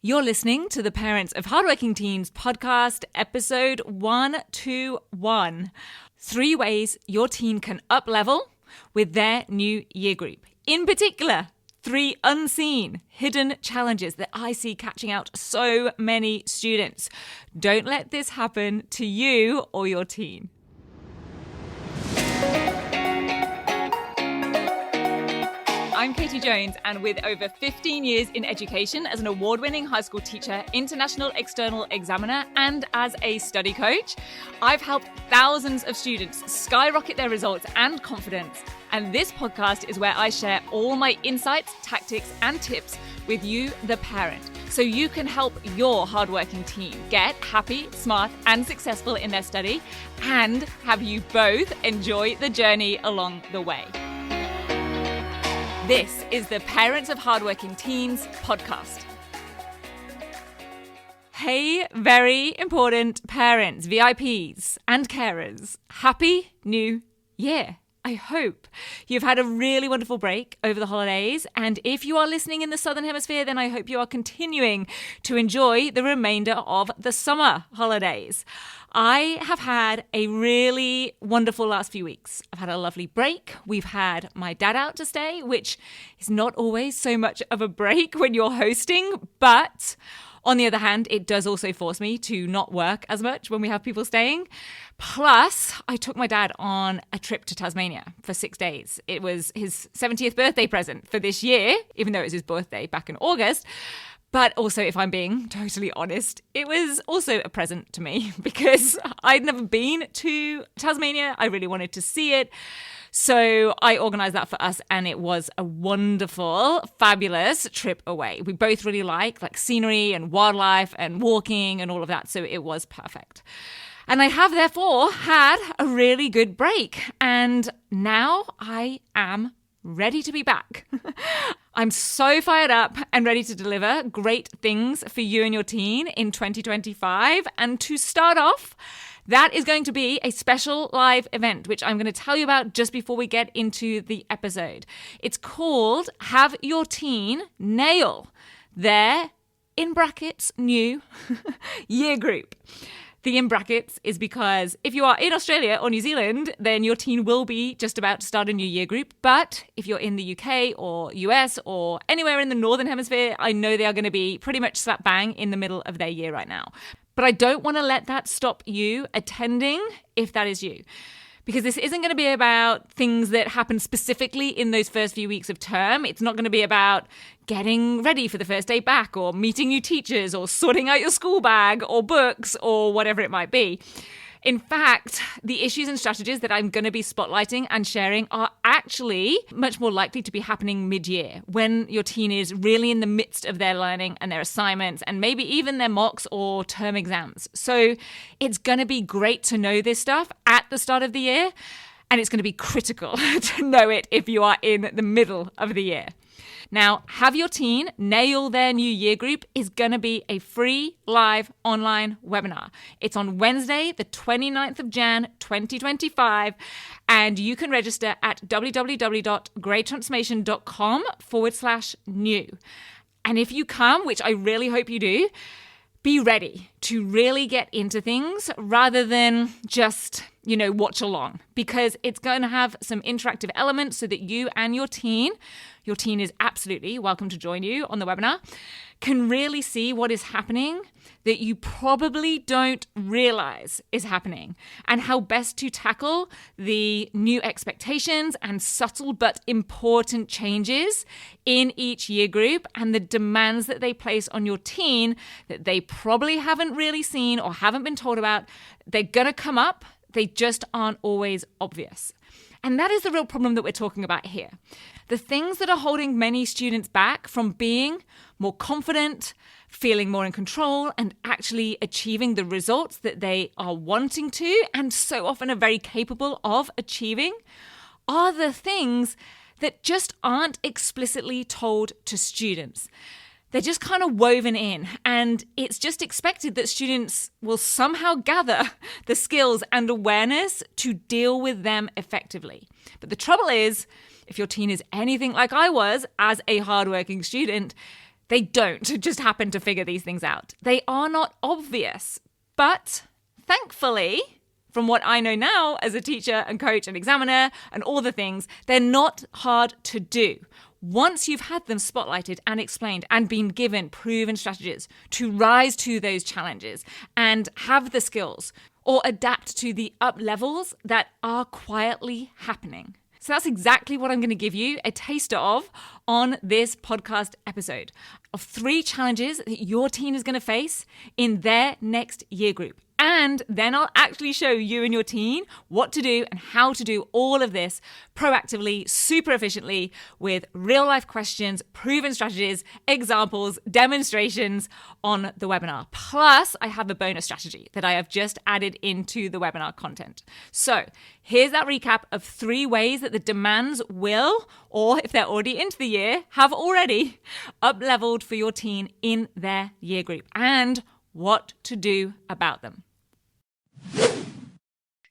You're listening to the Parents of Hardworking Teens podcast, episode 121. 3 ways your teen can up-level with their new year group. In particular, 3 unseen, hidden challenges that I see catching out so many students. Don't let this happen to you or your teen. I'm Katie Jones, and with over 15 years in education as an award-winning high school teacher, international external examiner, and as a study coach, I've helped thousands of students skyrocket their results and confidence. And this podcast is where I share all my insights, tactics, and tips with you, the parent, so you can help your hardworking teen get happy, smart, and successful in their study, and have you both enjoy the journey along the way. This is the Parents of Hardworking Teens podcast. Hey, very important parents, VIPs, and carers. Happy New Year. I hope you've had a really wonderful break over the holidays. And if you are listening in the Southern Hemisphere, then I hope you are continuing to enjoy the remainder of the summer holidays. I have had a really wonderful last few weeks. I've had a lovely break. We've had my dad out to stay, which is not always so much of a break when you're hosting, but on the other hand, it does also force me to not work as much when we have people staying. Plus, I took my dad on a trip to Tasmania for 6 days. It was his 70th birthday present for this year, even though it was his birthday back in August. But also, if I'm being totally honest, it was also a present to me because I'd never been to Tasmania. I really wanted to see it. So I organised that for us, and it was a wonderful, fabulous trip away. We both really like scenery and wildlife and walking and all of that. So it was perfect. And I have therefore had a really good break. And now I am ready to be back. I'm so fired up and ready to deliver great things for you and your teen in 2025. And to start off, that is going to be a special live event, which I'm going to tell you about just before we get into the episode. It's called Have Your Teen Nail Their, in brackets, new year group. The in brackets is because if you are in Australia or New Zealand, then your teen will be just about to start a new year group. But if you're in the UK or US or anywhere in the Northern Hemisphere, I know they are going to be pretty much slap bang in the middle of their year right now. But I don't want to let that stop you attending if that is you. Because this isn't going to be about things that happen specifically in those first few weeks of term. It's not going to be about getting ready for the first day back or meeting new teachers or sorting out your school bag or books or whatever it might be. In fact, the issues and strategies that I'm going to be spotlighting and sharing are actually much more likely to be happening mid-year when your teen is really in the midst of their learning and their assignments and maybe even their mocks or term exams. So it's going to be great to know this stuff at the start of the year, and it's going to be critical to know it if you are in the middle of the year. Now, Have Your Teen Nail Their New Year Group is going to be a free live online webinar. It's on Wednesday, the 29th of Jan, 2025, and you can register at www.greattransformation.com/new. And if you come, which I really hope you do, be ready to really get into things rather than just, watch along, because it's going to have some interactive elements so that you and your teen is absolutely welcome to join you on the webinar, can really see what is happening that you probably don't realize is happening and how best to tackle the new expectations and subtle but important changes in each year group and the demands that they place on your teen that they probably haven't really seen or haven't been told about. They're going to come up. They just aren't always obvious. And that is the real problem that we're talking about here. The things that are holding many students back from being more confident, feeling more in control, and actually achieving the results that they are wanting to and so often are very capable of achieving are the things that just aren't explicitly told to students. They're just kind of woven in, and it's just expected that students will somehow gather the skills and awareness to deal with them effectively. But the trouble is, if your teen is anything like I was as a hardworking student, They don't just happen to figure these things out. They are not obvious. But thankfully, from what I know now as a teacher and coach and examiner and all the things, they're not hard to do. Once you've had them spotlighted and explained and been given proven strategies to rise to those challenges and have the skills or adapt to the up levels that are quietly happening. So that's exactly what I'm going to give you a taster of on this podcast episode of 3 challenges that your teen is going to face in their next year group. And then I'll actually show you and your teen what to do and how to do all of this proactively, super efficiently with real life questions, proven strategies, examples, demonstrations on the webinar. Plus, I have a bonus strategy that I have just added into the webinar content. So here's that recap of 3 ways that the demands will, or if they're already into the year, have already up-leveled for your teen in their year group and what to do about them.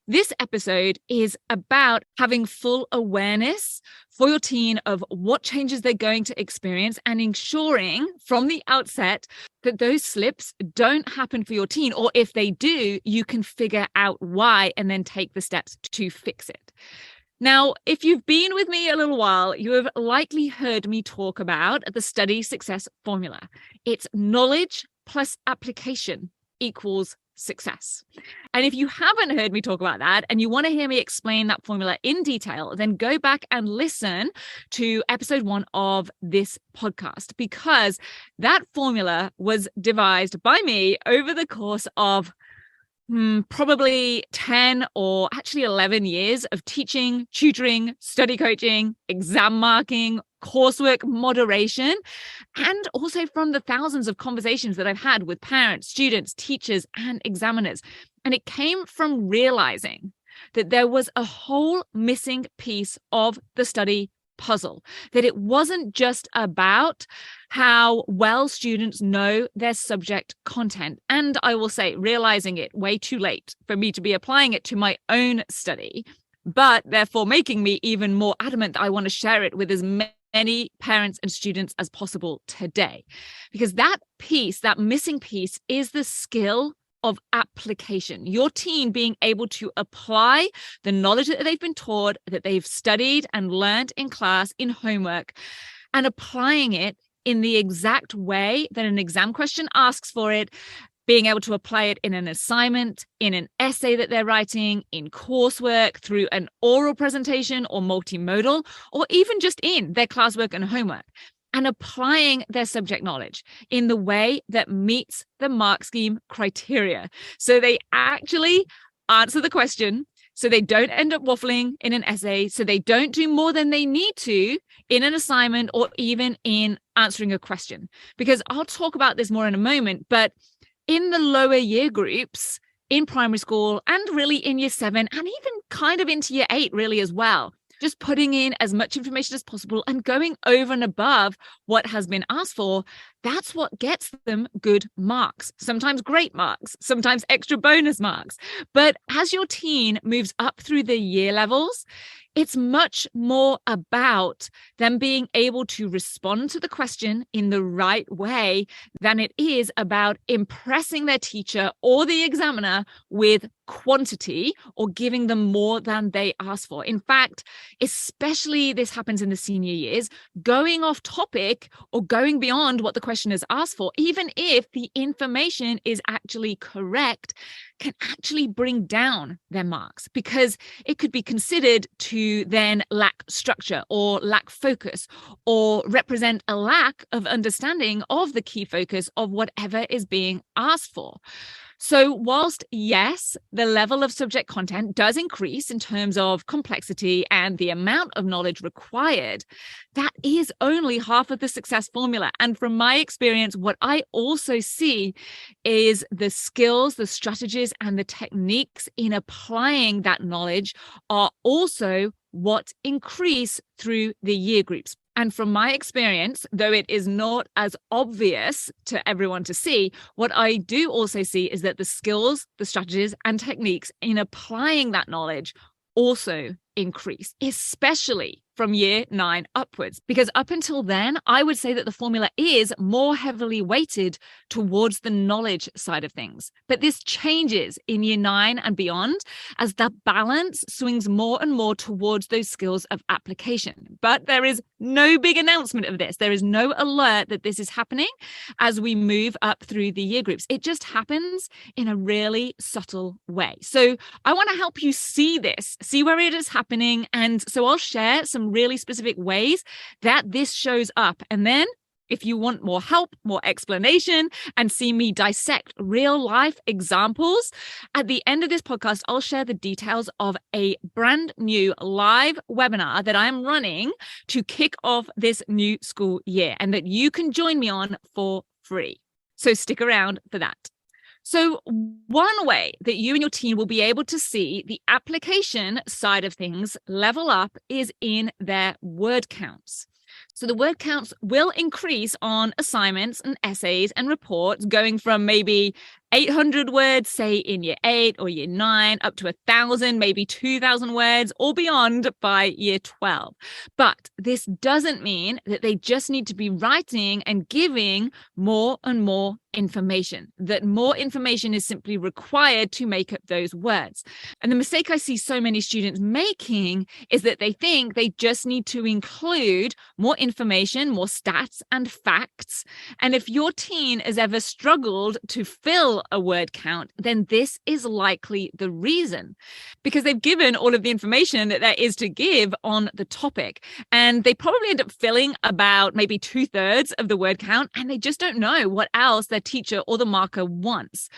This episode is about having full awareness for your teen of what changes they're going to experience and ensuring from the outset that those slips don't happen for your teen, or if they do, you can figure out why and then take the steps to fix it. Now, if you've been with me a little while, you have likely heard me talk about the study success formula. It's knowledge plus application equals success. And if you haven't heard me talk about that and you want to hear me explain that formula in detail, then go back and listen to episode 1 of this podcast, because that formula was devised by me over the course of probably 10 or actually 11 years of teaching, tutoring, study coaching, exam marking, coursework moderation, and also from the thousands of conversations that I've had with parents, students, teachers, and examiners. And it came from realizing that there was a whole missing piece of the study puzzle, that it wasn't just about how well students know their subject content. And I will say, realizing it way too late for me to be applying it to my own study, but therefore making me even more adamant that I want to share it with as many parents and students as possible today. Because that piece, that missing piece, is the skill of application. Your teen being able to apply the knowledge that they've been taught, that they've studied and learned in class, in homework, and applying it in the exact way that an exam question asks for it, being able to apply it in an assignment, in an essay that they're writing, in coursework, through an oral presentation or multimodal, or even just in their classwork and homework, and applying their subject knowledge in the way that meets the mark scheme criteria. So they actually answer the question, so they don't end up waffling in an essay, so they don't do more than they need to in an assignment or even in answering a question. Because I'll talk about this more in a moment, but in the lower year groups, in primary school and really in year 7 and even kind of into year 8 really as well, just putting in as much information as possible and going over and above what has been asked for, that's what gets them good marks, sometimes great marks, sometimes extra bonus marks. But as your teen moves up through the year levels, it's much more about them being able to respond to the question in the right way than it is about impressing their teacher or the examiner with quantity or giving them more than they ask for. In fact, especially this happens in the senior years, going off topic or going beyond what the question is asked for, even if the information is actually correct, can actually bring down their marks, because it could be considered to then lack structure or lack focus or represent a lack of understanding of the key focus of whatever is being asked for. So whilst, yes, the level of subject content does increase in terms of complexity and the amount of knowledge required, that is only half of the success formula. And from my experience, what I also see is the skills, the strategies, and the techniques in applying that knowledge are also what increase through the year groups. And from my experience, though it is not as obvious to everyone to see, what I do also see is that the skills, the strategies, and techniques in applying that knowledge also increase, especially from year 9 upwards. Because up until then, I would say that the formula is more heavily weighted towards the knowledge side of things. But this changes in year 9 and beyond as the balance swings more and more towards those skills of application. But there is no big announcement of this. There is no alert that this is happening as we move up through the year groups. It just happens in a really subtle way. So I want to help you see this, see where it is happening. And so I'll share some really specific ways that this shows up. And then if you want more help, more explanation, and see me dissect real life examples, at the end of this podcast, I'll share the details of a brand new live webinar that I'm running to kick off this new school year and that you can join me on for free. So stick around for that. So one way that you and your team will be able to see the application side of things level up is in their word counts. So the word counts will increase on assignments and essays and reports, going from maybe 800 words, say in year 8 or year 9, up to 1,000, maybe 2,000 words or beyond by year 12. But this doesn't mean that they just need to be writing and giving more and more information, that more information is simply required to make up those words. And the mistake I see so many students making is that they think they just need to include more information, more stats and facts. And if your teen has ever struggled to fill a word count, then this is likely the reason, because they've given all of the information that there is to give on the topic. And they probably end up filling about maybe 2/3 of the word count, and they just don't know what else their teacher or the marker wants.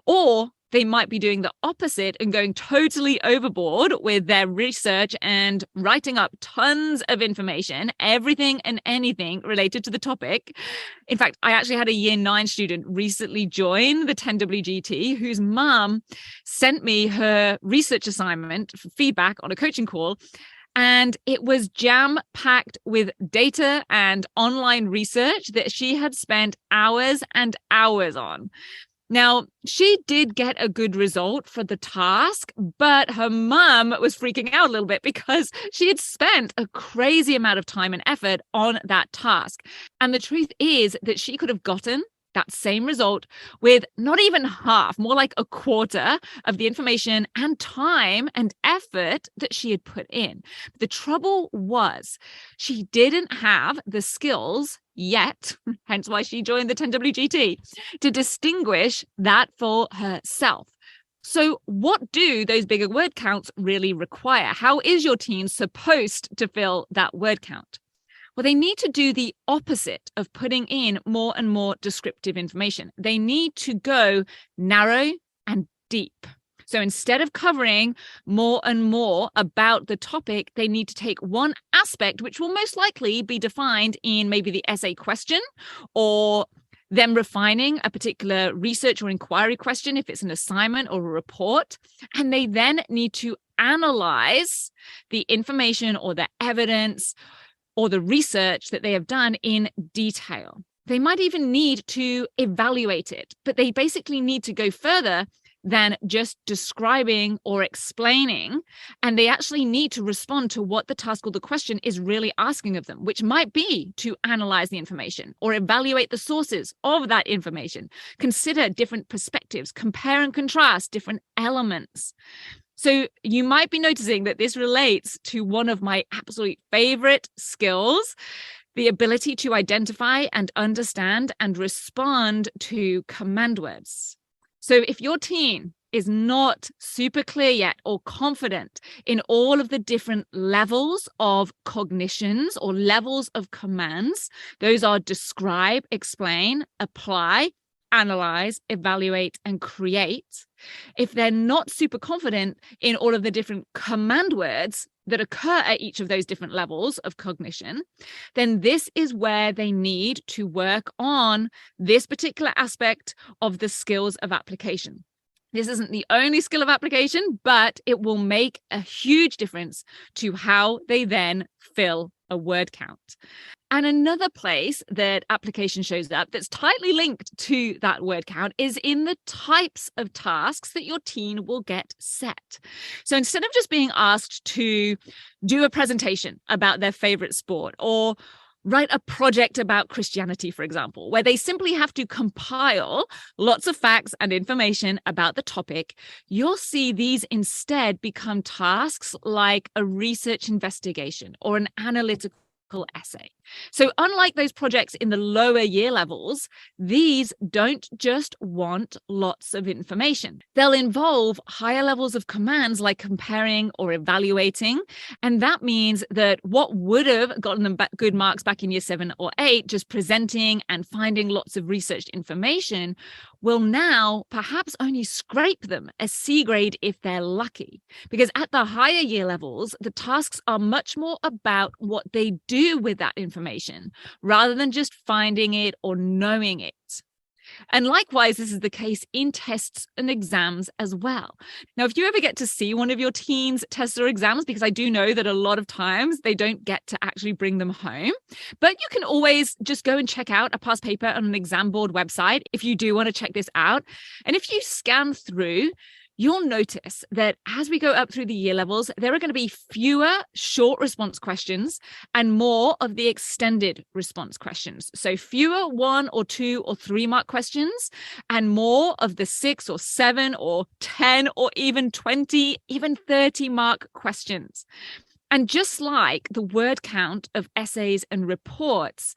Or they might be doing the opposite and going totally overboard with their research and writing up tons of information, everything and anything related to the topic. In fact, I actually had a year 9 student recently join the 10WGT whose mum sent me her research assignment for feedback on a coaching call. And it was jam-packed with data and online research that she had spent hours and hours on. Now, she did get a good result for the task, but her mum was freaking out a little bit because she had spent a crazy amount of time and effort on that task. And the truth is that she could have gotten that same result with not even half, more like a quarter of the information and time and effort that she had put in. The trouble was she didn't have the skills yet, hence why she joined the 10WGT, to distinguish that for herself. So what do those bigger word counts really require? How is your teen supposed to fill that word count? Well, they need to do the opposite of putting in more and more descriptive information. They need to go narrow and deep. So instead of covering more and more about the topic, they need to take one aspect, which will most likely be defined in maybe the essay question or them refining a particular research or inquiry question if it's an assignment or a report. And they then need to analyze the information or the evidence or the research that they have done in detail. They might even need to evaluate it, but they basically need to go further than just describing or explaining. And they actually need to respond to what the task or the question is really asking of them, which might be to analyze the information or evaluate the sources of that information, consider different perspectives, compare and contrast different elements. So you might be noticing that this relates to one of my absolute favorite skills, the ability to identify and understand and respond to command words. So if your teen is not super clear yet or confident in all of the different levels of cognitions or levels of commands, those are describe, explain, apply, analyze, evaluate, and create. If they're not super confident in all of the different command words that occur at each of those different levels of cognition, then this is where they need to work on this particular aspect of the skills of application. This isn't the only skill of application, but it will make a huge difference to how they then fill a word count. And another place that application shows up that's tightly linked to that word count is in the types of tasks that your teen will get set. So instead of just being asked to do a presentation about their favorite sport or write a project about Christianity, for example, where they simply have to compile lots of facts and information about the topic, you'll see these instead become tasks like a research investigation or an analytical essay. So unlike those projects in the lower year levels, these don't just want lots of information. They'll involve higher levels of commands like comparing or evaluating. And that means that what would have gotten them good marks back in year 7 or 8, just presenting and finding lots of researched information, will now perhaps only scrape them a C grade if they're lucky. Because at the higher year levels, the tasks are much more about what they do with that information rather than just finding it or knowing it. And likewise, this is the case in tests and exams as well. Now, if you ever get to see one of your teens' tests or exams, because I do know that a lot of times they don't get to actually bring them home, but you can always just go and check out a past paper on an exam board website if you do want to check this out. And if you scan through, you'll notice that as we go up through the year levels, there are going to be fewer short response questions and more of the extended response questions. So fewer 1 or 2 or 3 mark questions and more of the 6 or 7 or 10 or even 20, even 30 mark questions. And just like the word count of essays and reports,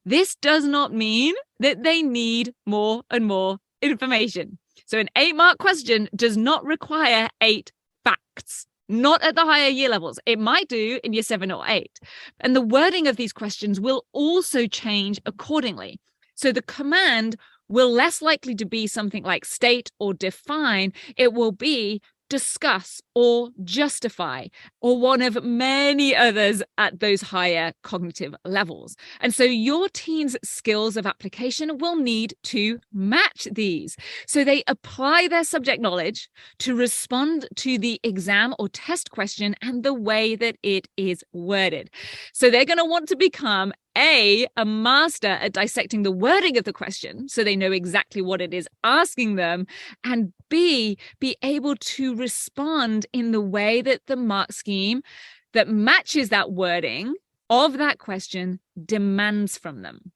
this does not mean that they need more and more information. So an 8-mark question does not require 8 facts, not at the higher year levels. It might do in year 7 or 8. And the wording of these questions will also change accordingly. So the command will less likely to be something like state or define. It will be discuss or justify, or one of many others at those higher cognitive levels. And so your teen's skills of application will need to match these. So they apply their subject knowledge to respond to the exam or test question and the way that it is worded. So they're going to want to become a master at dissecting the wording of the question so they know exactly what it is asking them, and B, be able to respond in the way that the mark scheme that matches that wording of that question demands from them.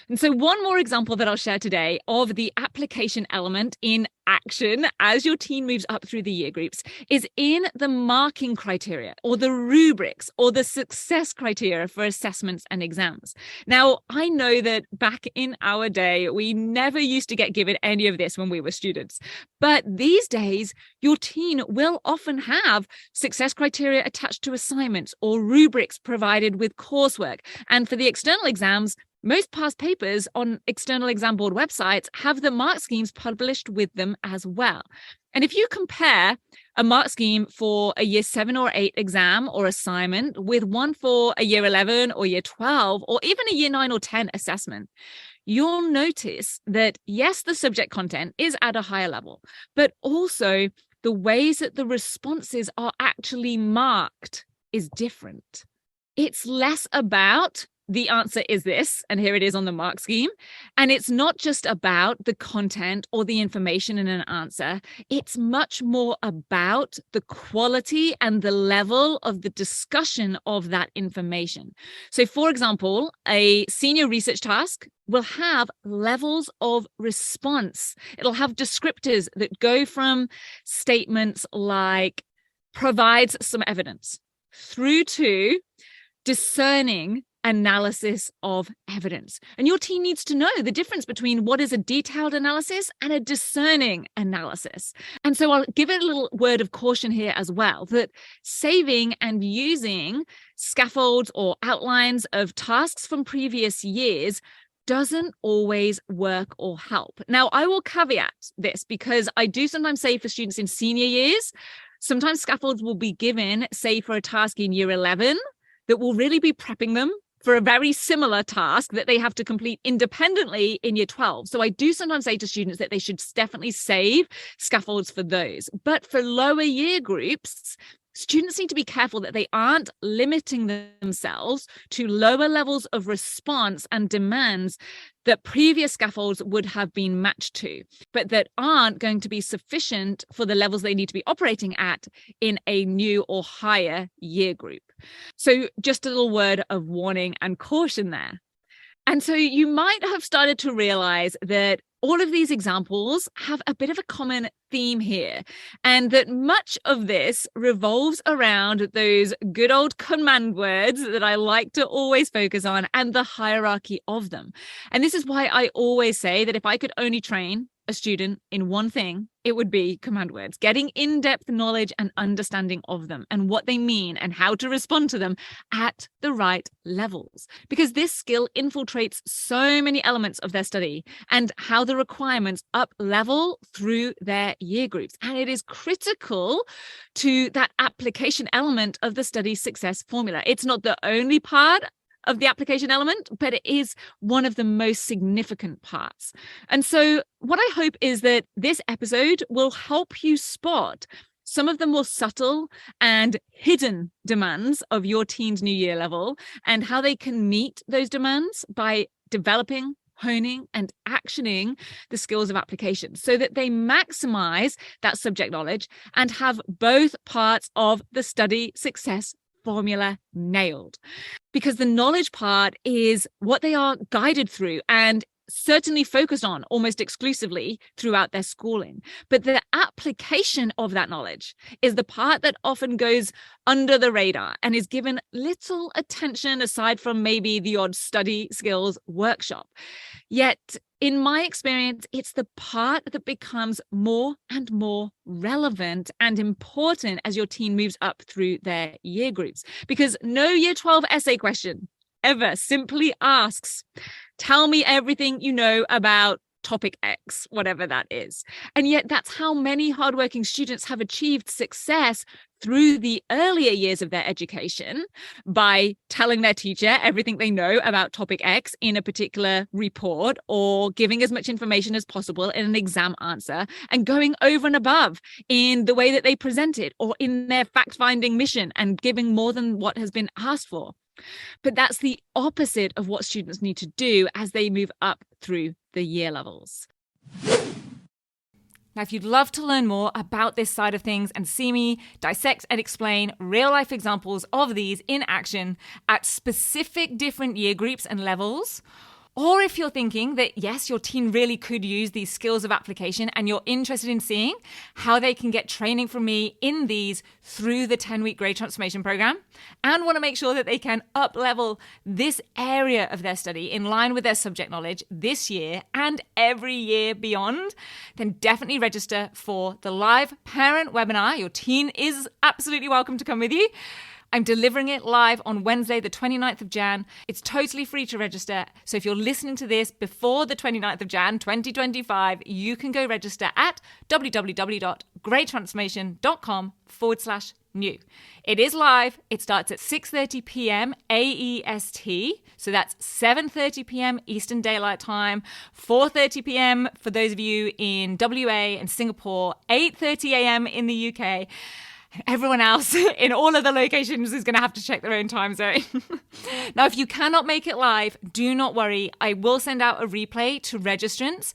And so one more example that I'll share today of the application element in action as your teen moves up through the year groups is in the marking criteria or the rubrics or the success criteria for assessments and exams. Now, I know that back in our day, we never used to get given any of this when we were students. But these days, your teen will often have success criteria attached to assignments or rubrics provided with coursework. And for the external exams, most past papers on external exam board websites have the mark schemes published with them as well. And if you compare a mark scheme for a year 7 or 8 exam or assignment with one for a year 11 or year 12 or even a year 9 or 10 assessment, you'll notice that, yes, the subject content is at a higher level, but also the ways that the responses are actually marked is different. It's less about the answer is this, and here it is on the mark scheme. And it's not just about the content or the information in an answer. It's much more about the quality and the level of the discussion of that information. So, for example, a senior research task will have levels of response. It'll have descriptors that go from statements like provides some evidence through to discerning analysis of evidence. And your team needs to know the difference between what is a detailed analysis and a discerning analysis. And so I'll give it a little word of caution here as well, that saving and using scaffolds or outlines of tasks from previous years doesn't always work or help. Now, I will caveat this because I do sometimes say for students in senior years, sometimes scaffolds will be given, say, for a task in year 11 that will really be prepping them for a very similar task that they have to complete independently in year 12. So I do sometimes say to students that they should definitely save scaffolds for those. But for lower year groups, students need to be careful that they aren't limiting themselves to lower levels of response and demands that previous scaffolds would have been matched to, but that aren't going to be sufficient for the levels they need to be operating at in a new or higher year group. So just a little word of warning and caution there. And so you might have started to realize that all of these examples have a bit of a common theme here, and that much of this revolves around those good old command words that I like to always focus on and the hierarchy of them. And this is why I always say that if I could only train a student in one thing, it would be command words, getting in-depth knowledge and understanding of them and what they mean and how to respond to them at the right levels. Because this skill infiltrates so many elements of their study and how the requirements up level through their year groups. And it is critical to that application element of the study success formula. It's not the only part of the application element, but it is one of the most significant parts. And so what I hope is that this episode will help you spot some of the more subtle and hidden demands of your teen's new year level and how they can meet those demands by developing, honing, and actioning the skills of application so that they maximize that subject knowledge and have both parts of the study success formula nailed. Because the knowledge part is what they are guided through and certainly focused on almost exclusively throughout their schooling. But the application of that knowledge is the part that often goes under the radar and is given little attention aside from maybe the odd study skills workshop. Yet, in my experience, it's the part that becomes more and more relevant and important as your teen moves up through their year groups. Because no Year 12 essay question ever simply asks, tell me everything you know about topic X, whatever that is. And yet that's how many hardworking students have achieved success through the earlier years of their education by telling their teacher everything they know about topic X in a particular report or giving as much information as possible in an exam answer and going over and above in the way that they present it or in their fact-finding mission and giving more than what has been asked for. But that's the opposite of what students need to do as they move up through the year levels. Now, if you'd love to learn more about this side of things and see me dissect and explain real-life examples of these in action at specific different year groups and levels, or if you're thinking that, yes, your teen really could use these skills of application and you're interested in seeing how they can get training from me in these through the 10-week Grade Transformation Program and want to make sure that they can up-level this area of their study in line with their subject knowledge this year and every year beyond, then definitely register for the live parent webinar. Your teen is absolutely welcome to come with you. I'm delivering it live on Wednesday, the 29th of Jan. It's totally free to register. So if you're listening to this before the 29th of Jan, 2025, you can go register at www.gradetransformation.com/new. It is live. It starts at 6:30 p.m. AEST. So that's 7:30 p.m. Eastern Daylight Time, 4:30 p.m. for those of you in WA and Singapore, 8:30 a.m. in the UK. Everyone else in all of the locations is going to have to check their own time zone. Now, if you cannot make it live, do not worry. I will send out a replay to registrants,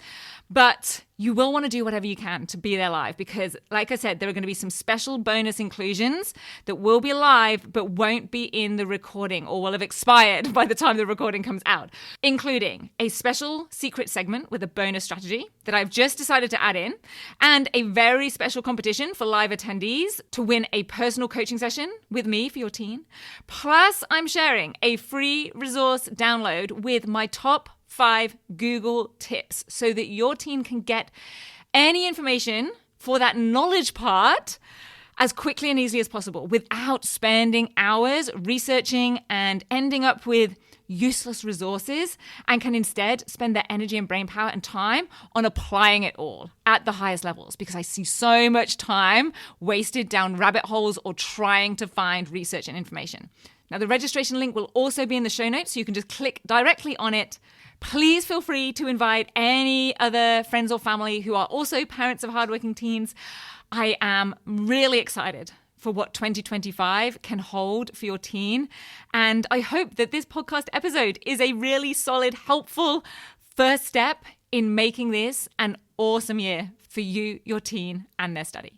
but you will want to do whatever you can to be there live because, like I said, there are going to be some special bonus inclusions that will be live but won't be in the recording or will have expired by the time the recording comes out, including a special secret segment with a bonus strategy that I've just decided to add in and a very special competition for live attendees to win a personal coaching session with me for your teen. Plus, I'm sharing a free resource download with my top 5 Google tips so that your teen can get any information for that knowledge part as quickly and easily as possible without spending hours researching and ending up with useless resources and can instead spend their energy and brain power and time on applying it all at the highest levels because I see so much time wasted down rabbit holes or trying to find research and information. Now, the registration link will also be in the show notes, so you can just click directly on it. Please feel free to invite any other friends or family who are also parents of hardworking teens. I am really excited for what 2025 can hold for your teen. And I hope that this podcast episode is a really solid, helpful first step in making this an awesome year for you, your teen, and their study.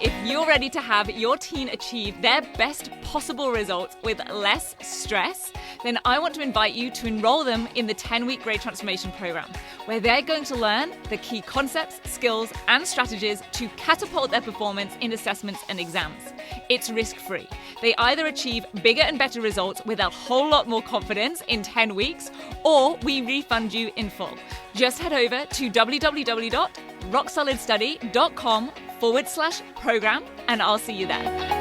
If you're ready to have your teen achieve their best possible results with less stress, then I want to invite you to enroll them in the 10-week Grade Transformation Program, where they're going to learn the key concepts, skills, and strategies to catapult their performance in assessments and exams. It's risk-free. They either achieve bigger and better results with a whole lot more confidence in 10 weeks, or we refund you in full. Just head over to www.rocksolidstudy.com/program, and I'll see you there.